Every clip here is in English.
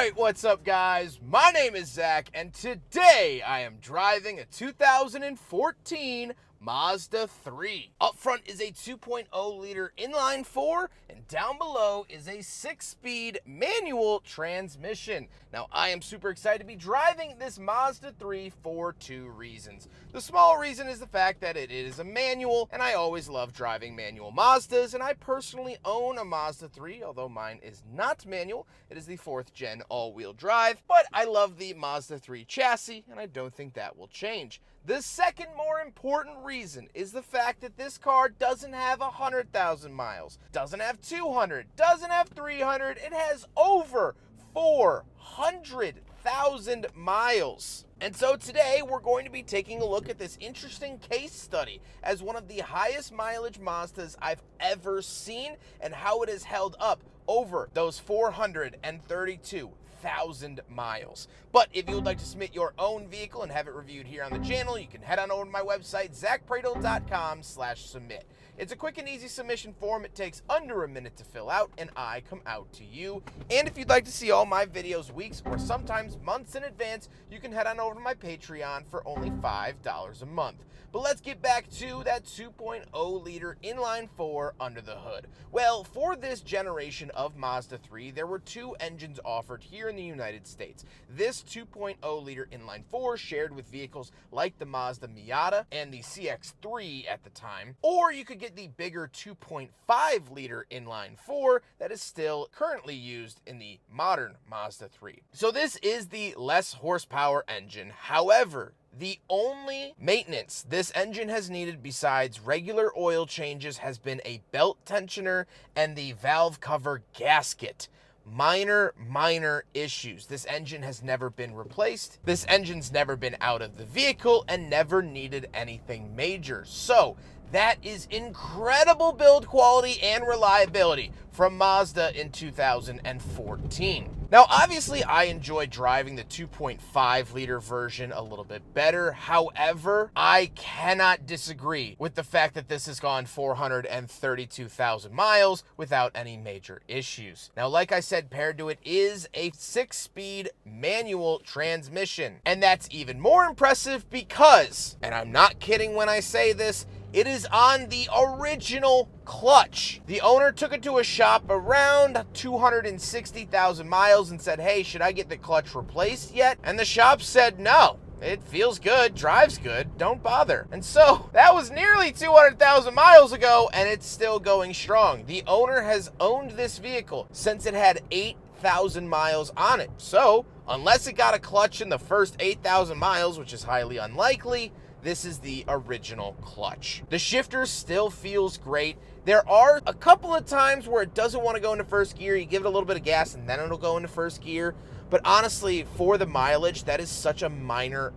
Alright, what's up guys? My name is Zack, and today I am driving a 2014 Mazda 3. Up front is a 2.0 liter inline 4, and down below is a 6-speed manual transmission. Now, I am super excited to be driving this Mazda 3 for two reasons. The small reason is the fact that it is a manual, and I always love driving manual Mazdas, and I personally own a Mazda 3, although mine is not manual. It is the 4th gen all-wheel drive, but I love the Mazda 3 chassis, and I don't think that will change. The second more important reason is the fact that this car doesn't have 100,000 miles, doesn't have 200, doesn't have 300, it has over 400,000 miles. And so today we're going to be taking a look at this interesting case study as one of the highest mileage Mazdas I've ever seen and how it has held up over those 432,000 miles. But if you would like to submit your own vehicle and have it reviewed here on the channel, you can head on over to my website, zackpradel.com/submit. It's a quick and easy submission form. It takes under a minute to fill out, and I come out to you. And if you'd like to see all my videos weeks or sometimes months in advance, you can head on over to my Patreon for only $5 a month. But let's get back to that 2.0 liter inline 4 under the hood. Well, for this generation of Mazda 3, there were two engines offered here in the United States. This 2.0 liter inline 4 shared with vehicles like the Mazda Miata and the CX-3 at the time, or you could get the bigger 2.5 liter inline 4 that is still currently used in the modern Mazda 3. So this is the less horsepower engine. However, the only maintenance this engine has needed besides regular oil changes has been a belt tensioner and the valve cover gasket. Minor issues. This engine has never been replaced. This engine's never been out of the vehicle and never needed anything major. So that is incredible build quality and reliability from Mazda in 2014. Now, obviously, I enjoy driving the 2.5 liter version a little bit better. However, I cannot disagree with the fact that this has gone 432,000 miles without any major issues. Now, like I said, paired to it is a 6-speed manual transmission. And that's even more impressive because, and I'm not kidding when I say this, it is on the original clutch. The owner took it to a shop around 260,000 miles and said, hey, should I get the clutch replaced yet? And the shop said, no. It feels good, drives good, don't bother. And so that was nearly 200,000 miles ago, and it's still going strong. The owner has owned this vehicle since it had 8,000 miles on it. So unless it got a clutch in the first 8,000 miles, which is highly unlikely, this is the original clutch. The shifter still feels great. There are a couple of times where it doesn't want to go into first gear. You give it a little bit of gas and then it'll go into first gear. But honestly, for the mileage, that is such a minor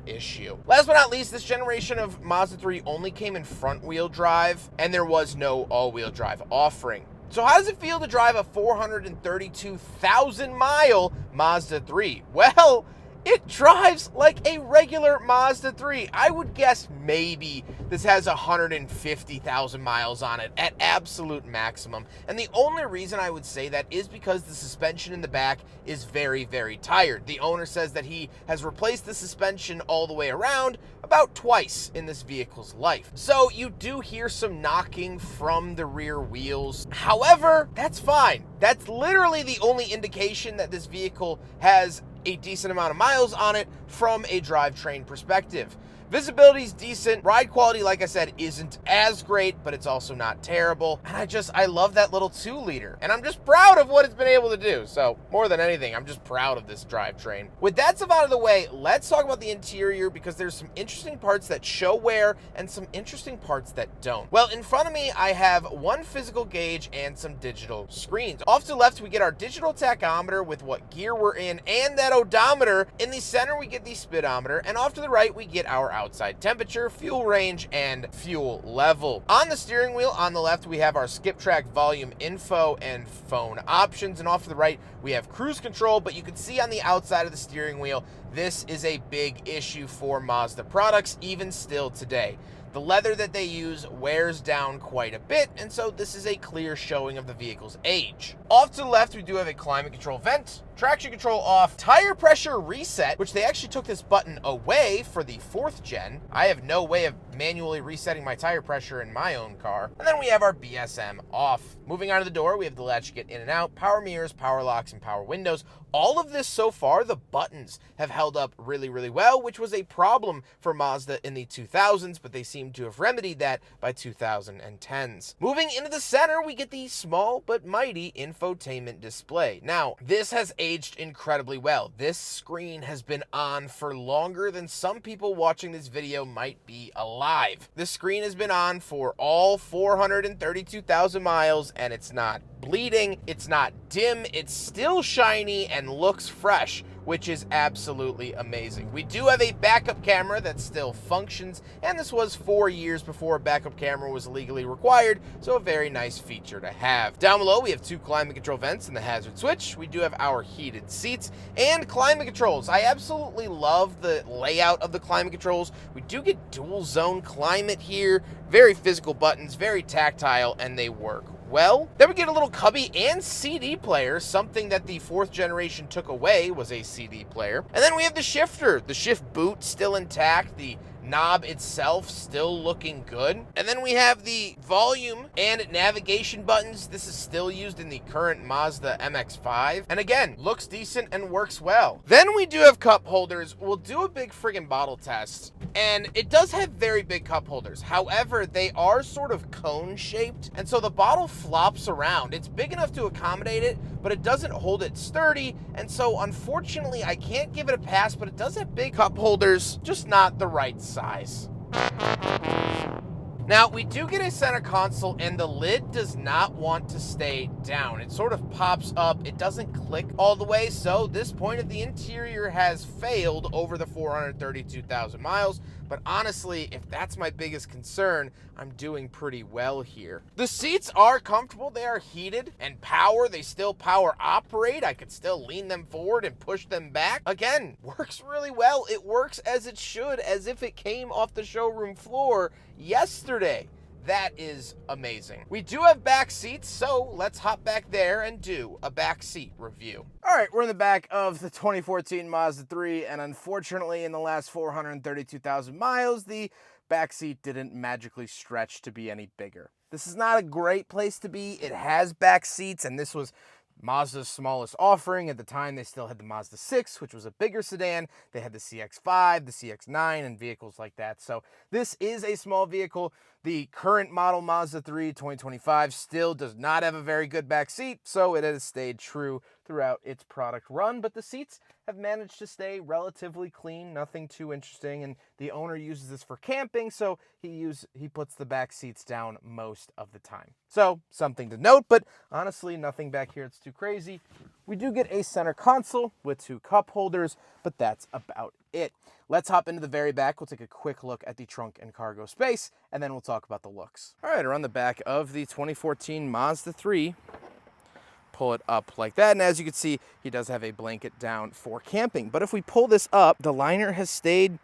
issue. Last but not least, this generation of Mazda 3 only came in front-wheel drive, and there was no all-wheel drive offering. So how does it feel to drive a 432,000-mile Mazda 3? Well, it drives like a regular Mazda 3. I would guess maybe this has 150,000 miles on it at absolute maximum. And the only reason I would say that is because the suspension in the back is very tired. The owner says that he has replaced the suspension all the way around about twice in this vehicle's life. So you do hear some knocking from the rear wheels. However, that's fine. That's literally the only indication that this vehicle has a decent amount of miles on it from a drivetrain perspective. Visibility's decent. Ride quality, like I said, isn't as great, but it's also not terrible. And I love that little 2-liter. And I'm just proud of what it's been able to do. So more than anything, I'm just proud of this drivetrain. With that stuff out of the way, let's talk about the interior because there's some interesting parts that show wear and some interesting parts that don't. Well, in front of me, I have one physical gauge and some digital screens. Off to the left, we get our digital tachometer with what gear we're in and that odometer. In the center, we get the speedometer. And off to the right, we get our outside temperature, fuel range, and fuel level. On the steering wheel, on the left, we have our skip track volume info and phone options, and off to the right, we have cruise control, but you can see on the outside of the steering wheel, this is a big issue for Mazda products, even still today. The The leather that they use wears down quite a bit, and so this is a clear showing of the vehicle's age. Off to the left, we do have a climate control vent, traction control off, tire pressure reset, which they actually took this button away for the 4th gen. I have no way of manually resetting my tire pressure in my own car. And then we have our BSM off. Moving on to the door, we have the latch to get in and out, power mirrors, power locks, and power windows. All of this so far, the buttons have held up really, really well, which was a problem for Mazda in the 2000s, but they seem to have remedied that by 2010s. Moving into the center, we get the small but mighty infotainment display. Now, this has aged incredibly well. This screen has been on for longer than some people watching this video might be alive. This screen has been on for all 432,000 miles, and it's not bleeding, it's not dim, it's still shiny and looks fresh, which is absolutely amazing. We do have a backup camera that still functions, and this was 4 years before a backup camera was legally required, so a very nice feature to have. Down below, we have 2 climate control vents and the hazard switch. We do have our heated seats and climate controls. I absolutely love the layout of the climate controls. We do get dual zone climate here, very physical buttons, very tactile, and they work well. Then we get a little cubby and CD player. Something that the 4th generation took away was a CD player. And then we have the shifter. The shift boot still intact. The knob itself still looking good. And then we have the volume and navigation buttons. This is still used in the current Mazda MX-5. And again, looks decent and works well. Then we do have cup holders. We'll do a big friggin' bottle test. And it does have very big cup holders. However, they are sort of cone shaped. And so the bottle flops around. It's big enough to accommodate it, but it doesn't hold it sturdy. And so unfortunately, I can't give it a pass, but it does have big cup holders, just not the right size. Now, we do get a center console, and the lid does not want to stay down. It sort of pops up. It doesn't click all the way, so this point of the interior has failed over the 432,000 miles. But honestly, if that's my biggest concern, I'm doing pretty well here. The seats are comfortable. They are heated and power. They still power operate. I could still lean them forward and push them back. Again, works really well. It works as it should, as if it came off the showroom floor yesterday. That is amazing. We do have back seats, so let's hop back there and do a back seat review. All right, we're in the back of the 2014 Mazda 3, and unfortunately, in the last 432,000 miles, the back seat didn't magically stretch to be any bigger. This is not a great place to be. It has back seats, and this was Mazda's smallest offering. At the time, they still had the Mazda 6, which was a bigger sedan. They had the CX-5, the CX-9, and vehicles like that. So this is a small vehicle. The current model Mazda 3 2025 still does not have a very good back seat, so it has stayed true throughout its product run, but the seats have managed to stay relatively clean, nothing too interesting, and the owner uses this for camping, so he puts the back seats down most of the time. So, something to note, but honestly, nothing back here that's too crazy. We do get a center console with 2 cup holders, but that's about it. Let's hop into the very back. We'll take a quick look at the trunk and cargo space, and then we'll talk about the looks. All right, around the back of the 2014 Mazda 3, pull it up like that, and as you can see, he does have a blanket down for camping. But if we pull this up, the liner has stayed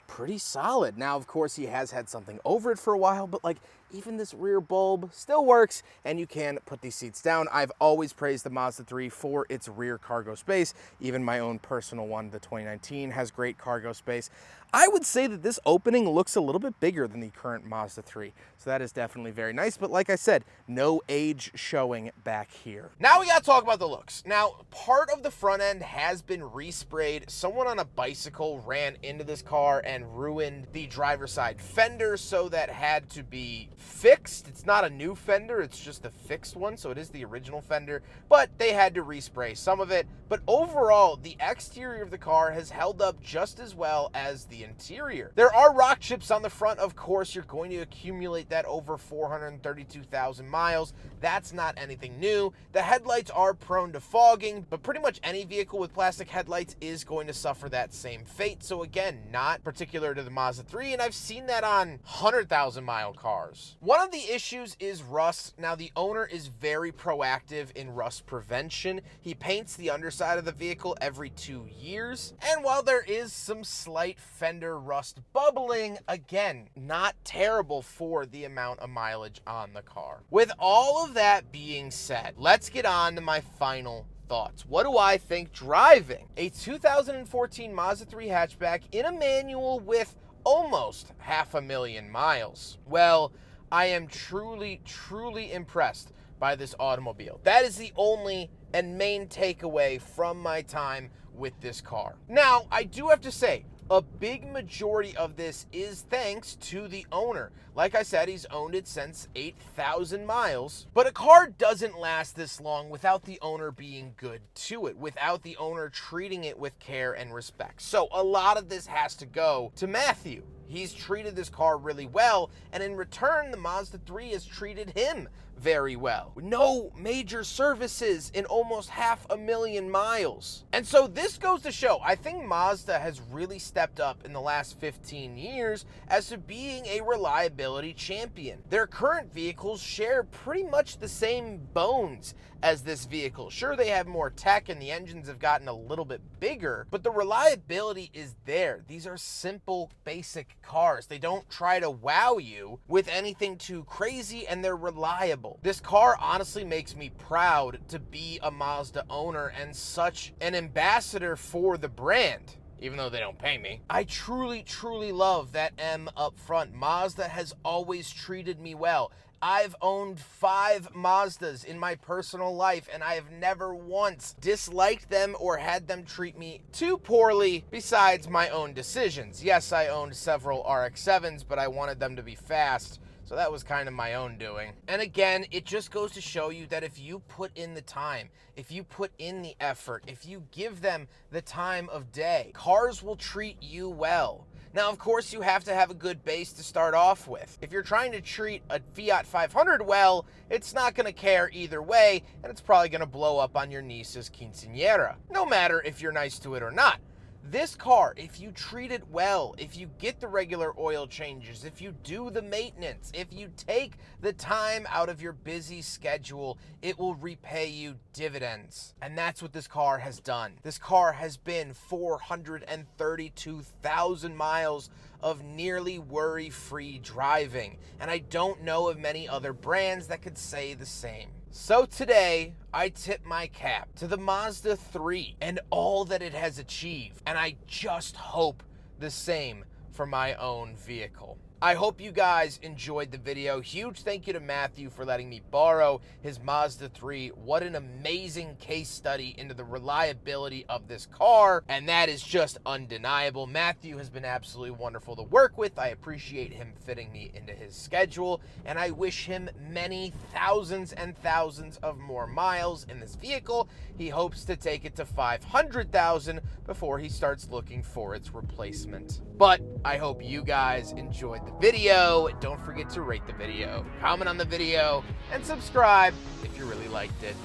pretty solid. Now, of course, he has had something over it for a while, but like even this rear bulb still works, and you can put these seats down. I've always praised the Mazda 3 for its rear cargo space. Even my own personal one, the 2019, has great cargo space. I would say that this opening looks a little bit bigger than the current Mazda 3, so that is definitely very nice, but like I said, no age showing back here. Now we gotta talk about the looks. Now, part of the front end has been resprayed. Someone on a bicycle ran into this car and ruined the driver's side fender, so that had to be fixed. It's not a new fender, it's just a fixed one, so it is the original fender, but they had to respray some of it. But overall, the exterior of the car has held up just as well as the interior. There are rock chips on the front, of course. You're going to accumulate that over 432,000 miles. That's not anything new. The headlights are prone to fogging, but pretty much any vehicle with plastic headlights is going to suffer that same fate. So again, not particular to the Mazda 3, and I've seen that on 100,000 mile cars. miles. One of the issues is rust. Now, the owner is very proactive in rust prevention. He paints the underside of the vehicle every 2 years. And while there is some slight fender rust bubbling, again, not terrible for the amount of mileage on the car. With all of that being said, let's get on to my final thoughts. What do I think driving a 2014 Mazda 3 hatchback in a manual with almost 500,000 miles? Well, I am truly, truly impressed by this automobile. That is the only and main takeaway from my time with this car. Now, I do have to say, a big majority of this is thanks to the owner. Like I said, he's owned it since 8,000 miles. But a car doesn't last this long without the owner being good to it, without the owner treating it with care and respect. So a lot of this has to go to Matthew. He's treated this car really well, and in return, the Mazda 3 has treated him very well. No major services in almost 500,000 miles. And so this goes to show, I think Mazda has really stepped up in the last 15 years as to being a reliability champion. Their current vehicles share pretty much the same bones as this vehicle. Sure, they have more tech and the engines have gotten a little bit bigger, but the reliability is there. These are simple, basic cars. They don't try to wow you with anything too crazy, and they're reliable. This car honestly makes me proud to be a Mazda owner and such an ambassador for the brand, even though they don't pay me. I truly, truly love that M up front. Mazda has always treated me well. I've owned 5 Mazdas in my personal life, and I have never once disliked them or had them treat me too poorly besides my own decisions. Yes, I owned several RX-7s, but I wanted them to be fast, so that was kind of my own doing. And again, it just goes to show you that if you put in the time, if you put in the effort, if you give them the time of day, cars will treat you well. Now, of course, you have to have a good base to start off with. If you're trying to treat a Fiat 500 well, it's not going to care either way, and it's probably going to blow up on your niece's quinceañera, no matter if you're nice to it or not. This car, if you treat it well, if you get the regular oil changes, if you do the maintenance, if you take the time out of your busy schedule, it will repay you dividends. And that's what this car has done. This car has been 432,000 miles of nearly worry-free driving. And I don't know of many other brands that could say the same. So today, I tip my cap to the Mazda 3 and all that it has achieved, and I just hope the same for my own vehicle. I hope you guys enjoyed the video. Huge thank you to Matthew for letting me borrow his Mazda 3. What an amazing case study into the reliability of this car, and that is just undeniable. Matthew has been absolutely wonderful to work with. I appreciate him fitting me into his schedule, and I wish him many thousands and thousands of more miles in this vehicle. He hopes to take it to 500,000 before he starts looking for its replacement. But I hope you guys enjoyed the video. Don't forget to rate the video, comment on the video, and subscribe if you really liked it.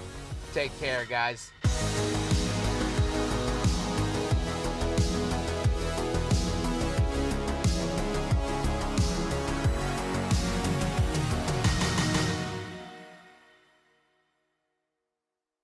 Take care, guys.